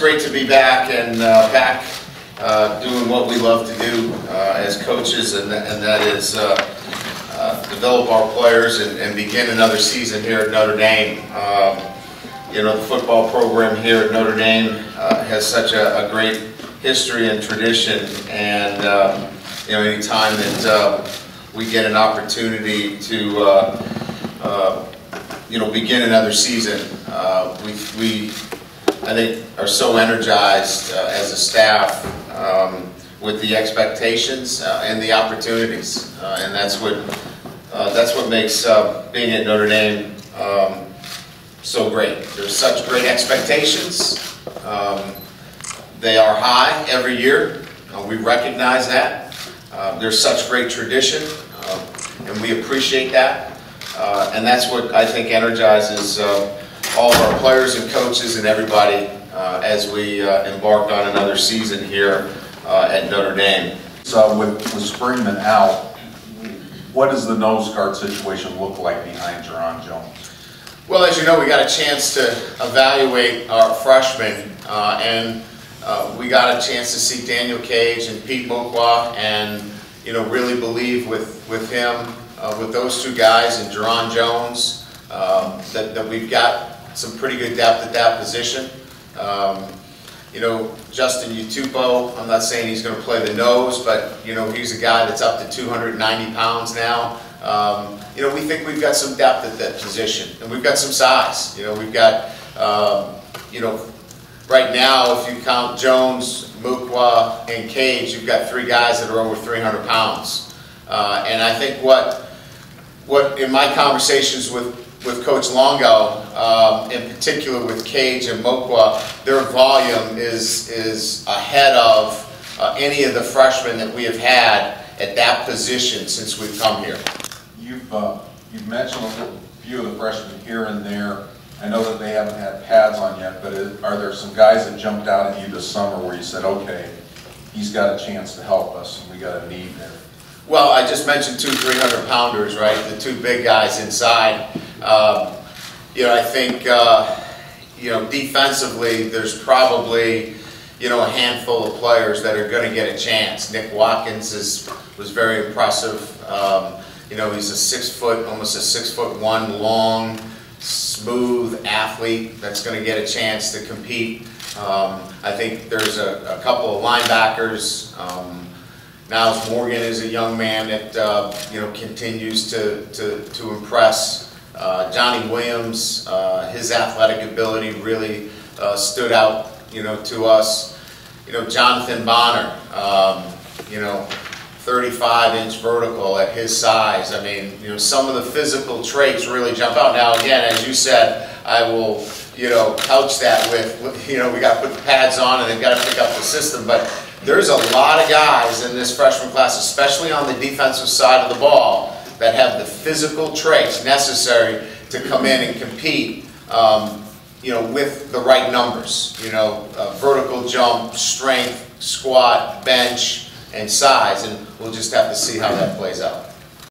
great to be back and doing what we love to do as coaches, and that is develop our players and begin another season here at Notre Dame. You know, the football program here at Notre Dame has such a great history and tradition, and you know, any time that we get an opportunity to you know, begin another season, we I think are so energized as a staff with the expectations and the opportunities, and that's what makes being at Notre Dame so great. There's such great expectations. They are high every year. We recognize that. There's such great tradition, and we appreciate that. And that's what I think energizes all of our players and coaches and everybody as we embark on another season here at Notre Dame. So with Springman out, what does the nose guard situation look like behind Jerron Jones? Well, as you know, we got a chance to evaluate our freshmen, and we got a chance to see Daniel Cage and Pete Muckwa, and you know, really believe with him, with those two guys and Jerron Jones, that we've got some pretty good depth at that position. You know, Justin Utupo, I'm not saying he's going to play the nose, but you know, he's a guy that's up to 290 pounds now. You know, we think we've got some depth at that position, and we've got some size. You know, we've got, you know, right now, if you count Jones, Muckwa, and Cage, you've got three guys that are over 300 pounds. And I think what in my conversations with Coach Longo, in particular with Cage and Muckwa, their volume is ahead of any of the freshmen that we have had at that position since we've come here. You've mentioned a few of the freshmen here and there. I know that they haven't had pads on yet, but are there some guys that jumped out at you this summer where you said, okay, he's got a chance to help us and we got a need there? Well, I just mentioned two 300-pounders, right? The two big guys inside. You know, I think, you know, defensively, there's probably, you know, a handful of players that are going to get a chance. Nick Watkins was very impressive. You know, he's almost a 6'1", long, smooth athlete that's going to get a chance to compete. I think there's a couple of linebackers. Niles Morgan is a young man that you know, continues to impress. Johnny Williams, his athletic ability really stood out, you know, to us. You know, Jonathan Bonner, you know, 35-inch vertical at his size. I mean, you know, some of the physical traits really jump out. Now, again, as you said, I will, you know, couch that with, you know, we got to put the pads on and they've got to pick up the system. But there's a lot of guys in this freshman class, especially on the defensive side of the ball, that have the physical traits necessary to come in and compete, you know, with the right numbers. You know, vertical jump, strength, squat, bench, and size, and we'll just have to see how that plays out.